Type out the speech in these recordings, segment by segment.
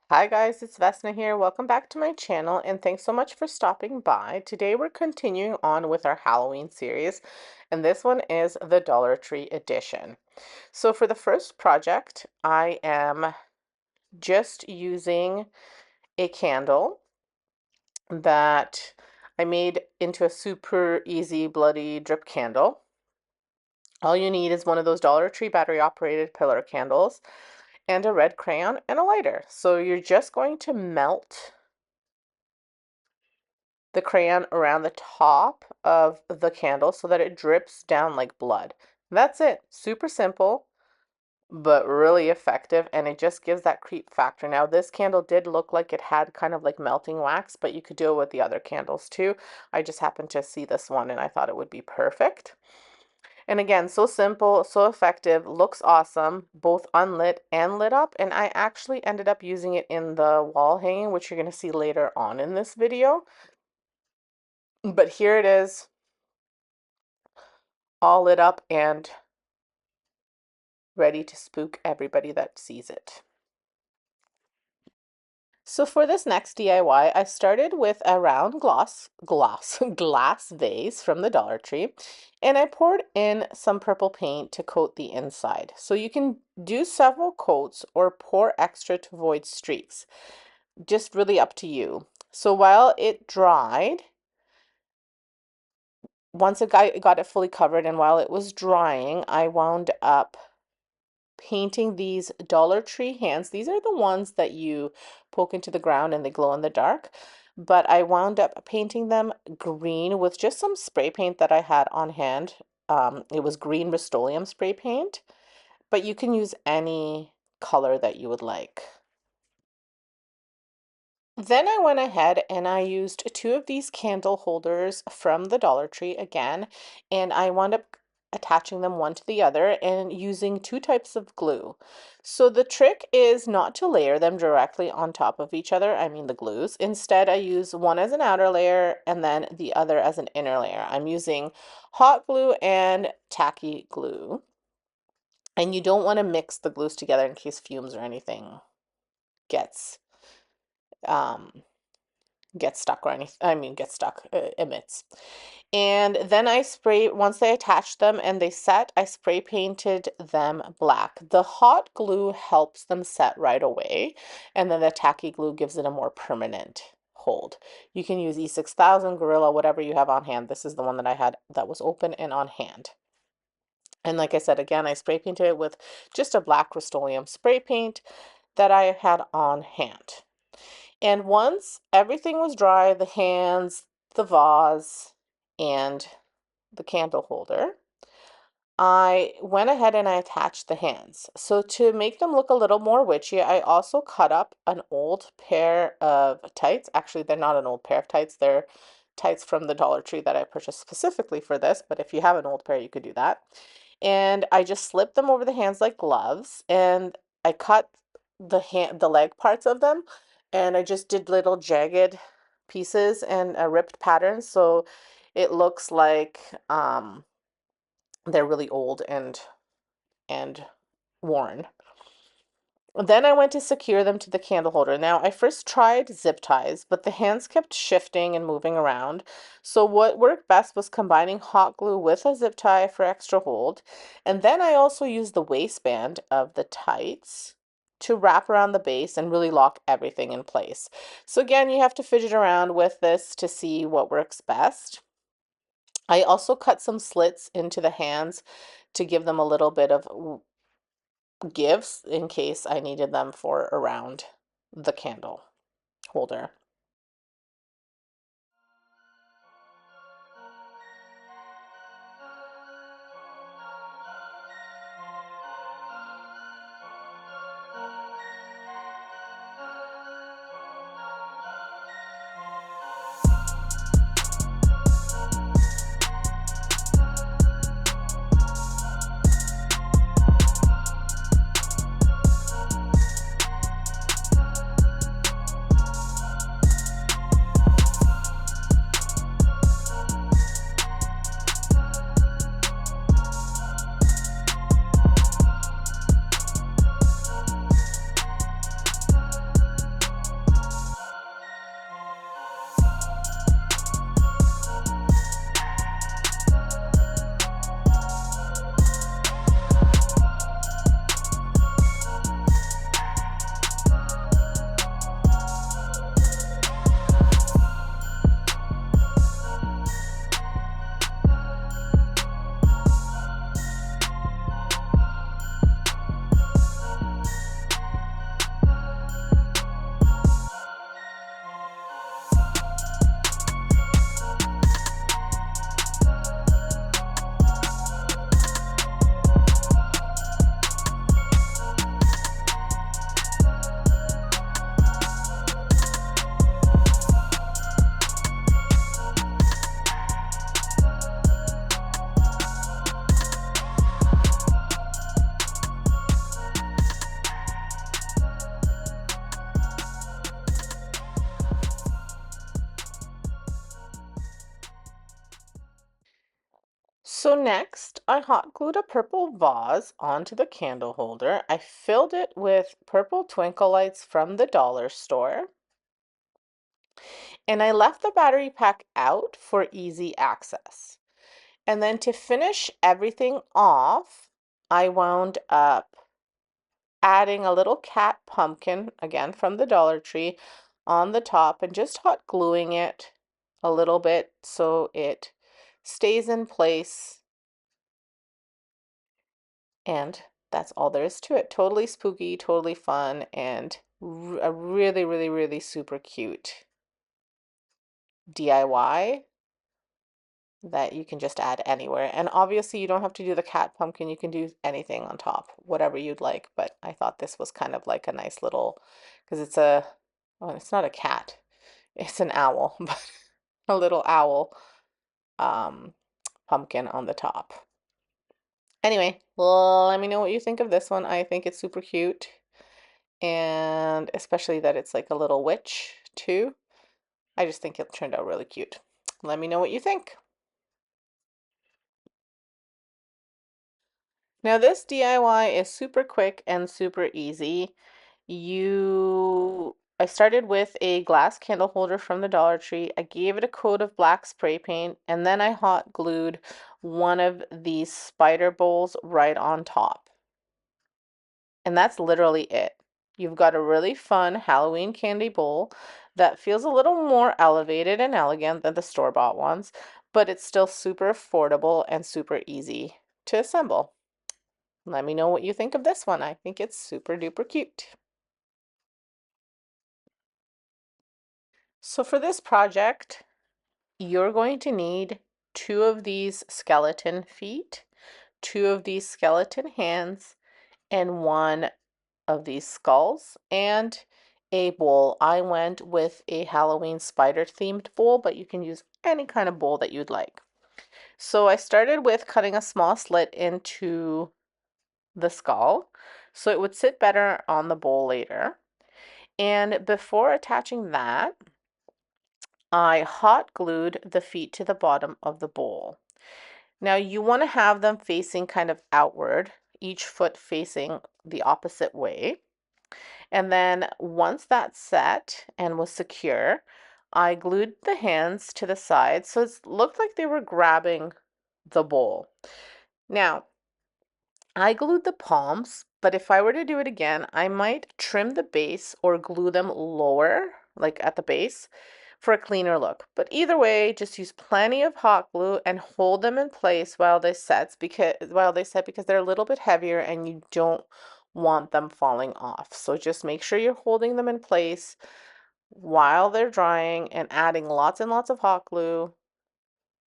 Hi guys, it's Vesna here. Welcome back to my channel and thanks so much for stopping by. Today we're continuing on with our Halloween series and this one is the Dollar Tree edition. So for the first project, I am just using a candle that I made into a super easy bloody drip candle. All you need is one of those Dollar Tree battery operated pillar candles and a red crayon and a lighter. So you're just going to melt the crayon around the top of the candle so that it drips down like blood. That's it. Super simple, but really effective, and it just gives that creep factor. Now, this candle did look like it had kind of like melting wax, but you could do it with the other candles too. I just happened to see this one and I thought it would be perfect. And again, so simple, so effective, looks awesome, both unlit and lit up. And I actually ended up using it in the wall hanging, which you're going to see later on in this video. But here it is, all lit up and ready to spook everybody that sees it. So for this next DIY, I started with a round glass vase from the Dollar Tree, and I poured in some purple paint to coat the inside. So you can do several coats or pour extra to avoid streaks. Just really up to you. So while it dried, once it got it fully covered and while it was drying, I wound up painting these Dollar Tree hands. These are the ones that you poke into the ground and they glow in the dark. But I wound up painting them green with just some spray paint that I had on hand. It was green Rust-Oleum spray paint, but you can use any color that you would like. Then I went ahead and I used two of these candle holders from the Dollar Tree again, and I wound up attaching them one to the other and using two types of glue. So the trick is not to layer them directly on top of each other, I mean the glues. Instead, I use one as an outer layer and then the other as an inner layer. I'm using hot glue and tacky glue. And you don't want to mix the glues together in case fumes or anything gets um, get stuck or anything, emits. And then once I attached them and they set, I spray painted them black. The hot glue helps them set right away, and then the tacky glue gives it a more permanent hold. You can use E6000, Gorilla, whatever you have on hand. This is the one that I had that was open and on hand. And like I said, again, I spray painted it with just a black Rust-Oleum spray paint that I had on hand. And once everything was dry, the hands, the vase, and the candle holder, I went ahead and I attached the hands. So to make them look a little more witchy, I also cut up an old pair of tights. Actually, they're not an old pair of tights. They're tights from the Dollar Tree that I purchased specifically for this, but if you have an old pair, you could do that. And I just slipped them over the hands like gloves, and I cut the leg parts of them, and I just did little jagged pieces and ripped patterns so it looks like they're really old and worn. Then I went to secure them to the candle holder. Now, I first tried zip ties, but the hands kept shifting and moving around. So what worked best was combining hot glue with a zip tie for extra hold. And then I also used the waistband of the tights to wrap around the base and really lock everything in place. So again, you have to fidget around with this to see what works best. I also cut some slits into the hands to give them a little bit of gifts in case I needed them for around the candle holder. So next, I hot glued a purple vase onto the candle holder. I filled it with purple twinkle lights from the dollar store, and I left the battery pack out for easy access. And then to finish everything off, I wound up adding a little cat pumpkin, again from the Dollar Tree, on the top and just hot gluing it a little bit so it stays in place. And that's all there is to it. Totally spooky, totally fun, and a really, really, really super cute DIY that you can just add anywhere. And obviously you don't have to do the cat pumpkin. You can do anything on top, whatever you'd like. But I thought this was kind of like a nice little, because well, it's not a cat. It's an owl, but a little owl um, pumpkin on the top. Anyway, let me know what you think of this one. I think it's super cute. And especially that it's like a little witch too. I just think it turned out really cute. Let me know what you think. Now this DIY is super quick and super easy. I started with a glass candle holder from the Dollar Tree. I gave it a coat of black spray paint, and then I hot glued one of these spider bowls right on top. And that's literally it. You've got a really fun Halloween candy bowl that feels a little more elevated and elegant than the store-bought ones, but it's still super affordable and super easy to assemble. Let me know what you think of this one. I think it's super duper cute. So for this project, you're going to need 2 of these skeleton feet, 2 of these skeleton hands, and 1 of these skulls, and a bowl. I went with a Halloween spider themed bowl, but you can use any kind of bowl that you'd like. So I started with cutting a small slit into the skull so it would sit better on the bowl later. And before attaching that, I hot glued the feet to the bottom of the bowl. Now you want to have them facing kind of outward, each foot facing the opposite way. And then once that's set and was secure, I glued the hands to the side so it looked like they were grabbing the bowl. Now, I glued the palms, but if I were to do it again, I might trim the base or glue them lower, like at the base, for a cleaner look. But either way, just use plenty of hot glue and hold them in place while they set because they're a little bit heavier and you don't want them falling off. So just make sure you're holding them in place while they're drying and adding lots and lots of hot glue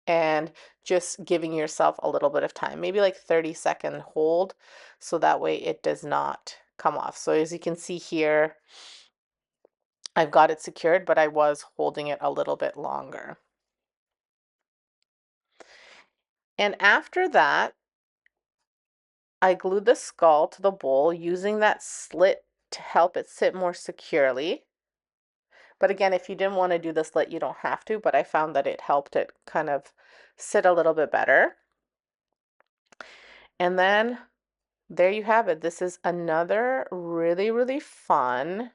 and just giving yourself a little bit of time, maybe like 30-second hold, so that way it does not come off. So as you can see here, I've got it secured, but I was holding it a little bit longer. And after that, I glued the skull to the bowl using that slit to help it sit more securely. But again, if you didn't want to do the slit, you don't have to, but I found that it helped it kind of sit a little bit better. And then there you have it. This is another really, really fun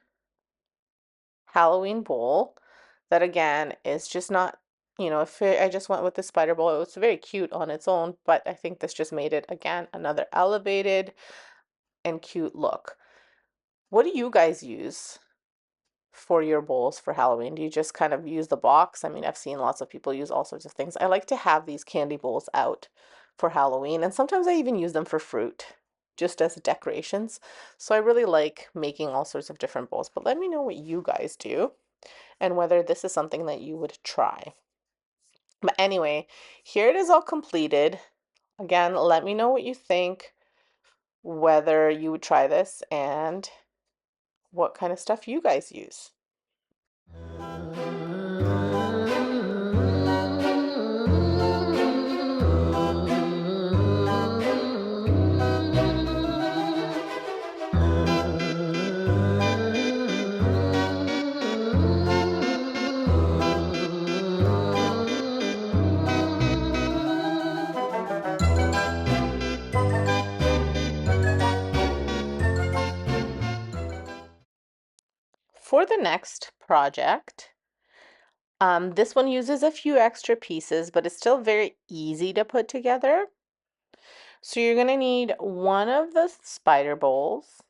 Halloween bowl that again is just not, if I just went with the spider bowl, it was very cute on its own, but I think this just made it again another elevated and cute look. What do you guys use for your bowls for Halloween? Do you just kind of use the box? I mean, I've seen lots of people use all sorts of things. I like to have these candy bowls out for Halloween, and sometimes I even use them for fruit, just as decorations. So I really like making all sorts of different bowls, but let me know what you guys do and whether this is something that you would try. But anyway, here it is all completed. Again, let me know what you think, whether you would try this, and what kind of stuff you guys use. for the next project, this one uses a few extra pieces, but it's still very easy to put together. So you're going to need one of the spider bowls.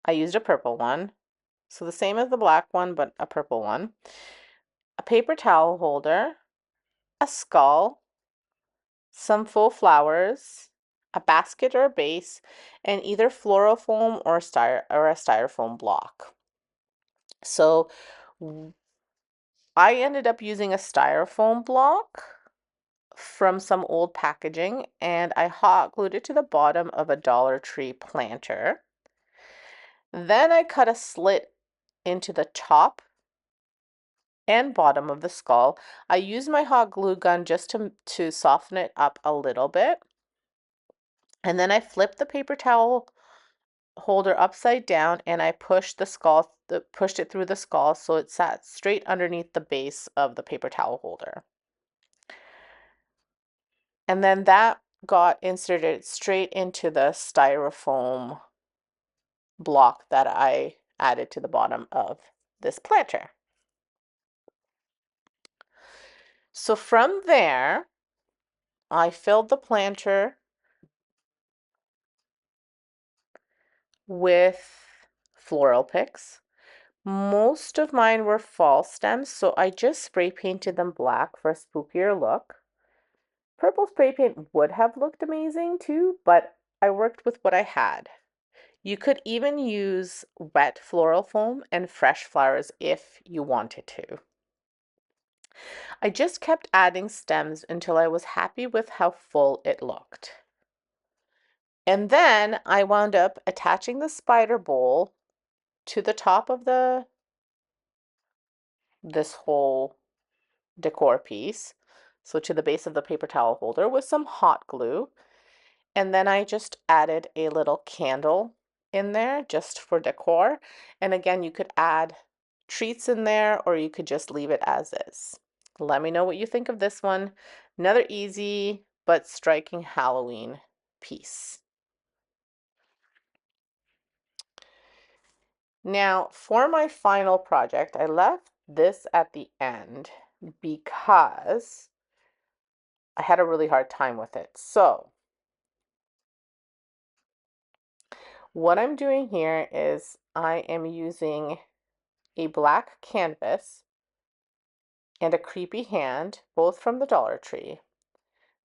I used a purple one. So the same as the black one, but a purple one. A paper towel holder, a skull, some faux flowers, a basket or a base, and either floral foam or a styrofoam block. So I ended up using a styrofoam block from some old packaging, and I hot glued it to the bottom of a Dollar Tree planter. Then I cut a slit into the top and bottom of the skull. I used my hot glue gun just to soften it up a little bit. And then I flipped the paper towel holder upside down and I pushed pushed it through the skull so it sat straight underneath the base of the paper towel holder. And then that got inserted straight into the styrofoam block that I added to the bottom of this planter. So from there, I filled the planter with floral picks. Most of mine were fall stems, so I just spray painted them black for a spookier look. Purple spray paint would have looked amazing too, but I worked with what I had. You could even use wet floral foam and fresh flowers if you wanted to. I just kept adding stems until I was happy with how full it looked. And then I wound up attaching the spider bowl to the top of this whole decor piece, so to the base of the paper towel holder with some hot glue. And then I just added a little candle in there just for decor. And again, you could add treats in there or you could just leave it as is. Let me know what you think of this one. Another easy but striking Halloween piece. Now, for my final project, I left this at the end because I had a really hard time with it. So, what I'm doing here is I am using a black canvas and a creepy hand, both from the Dollar Tree.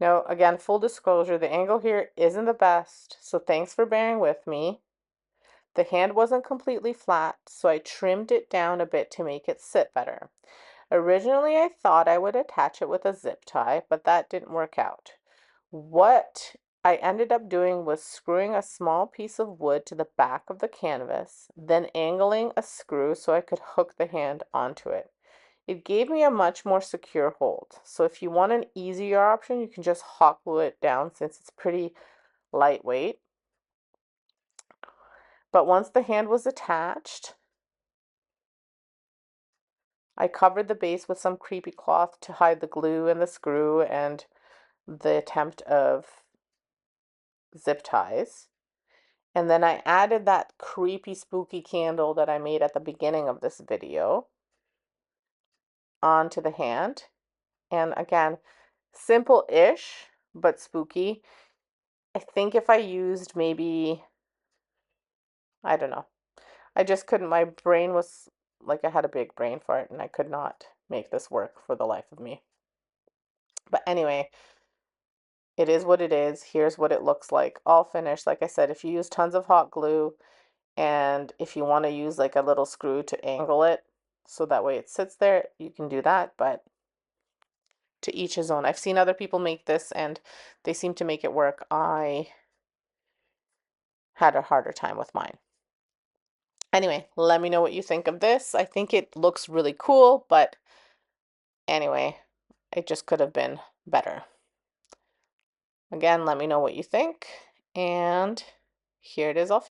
Now, again, full disclosure, the angle here isn't the best, so thanks for bearing with me. The hand wasn't completely flat, so I trimmed it down a bit to make it sit better. Originally, I thought I would attach it with a zip tie, but that didn't work out. What I ended up doing was screwing a small piece of wood to the back of the canvas, then angling a screw so I could hook the hand onto it. It gave me a much more secure hold. So if you want an easier option, you can just hot glue it down since it's pretty lightweight. But once the hand was attached, I covered the base with some creepy cloth to hide the glue and the screw and the attempt of zip ties. And then I added that creepy spooky candle that I made at the beginning of this video onto the hand. And again, simple-ish, but spooky. I think if I used maybe, I don't know. I just couldn't, my brain was like I had a big brain for it and I could not make this work for the life of me. But anyway, it is what it is. Here's what it looks like all finished. Like I said, if you use tons of hot glue and if you want to use like a little screw to angle it so that way it sits there, you can do that, but to each his own. I've seen other people make this and they seem to make it work. I had a harder time with mine. Anyway, let me know what you think of this. I think it looks really cool, but anyway, it just could have been better. Again, let me know what you think, and here it is all.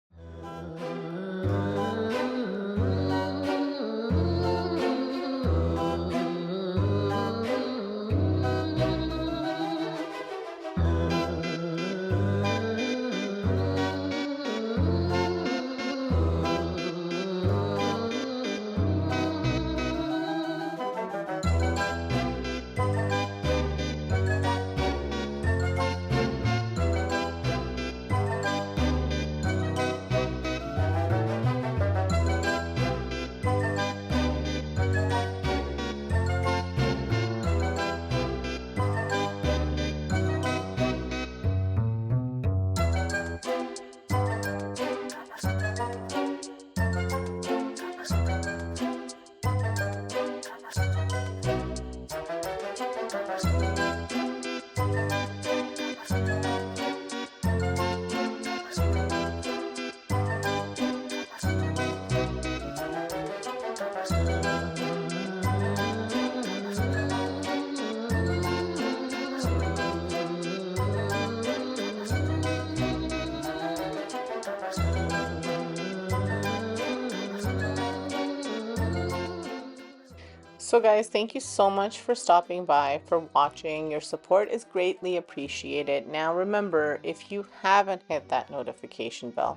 So guys, thank you so much for stopping by, for watching. Your support is greatly appreciated. Now remember, if you haven't hit that notification bell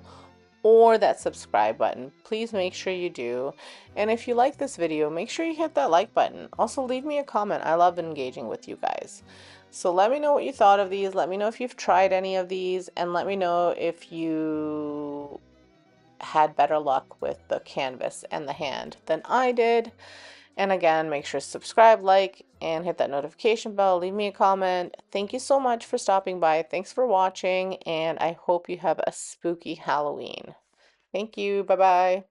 or that subscribe button, please make sure you do. And if you like this video, make sure you hit that like button. Also leave me a comment. I love engaging with you guys. So let me know what you thought of these. Let me know if you've tried any of these, and let me know if you had better luck with the canvas and the hand than I did. And again, make sure to subscribe, like, and hit that notification bell. Leave me a comment. Thank you so much for stopping by. Thanks for watching, and I hope you have a spooky Halloween. Thank you. Bye-bye.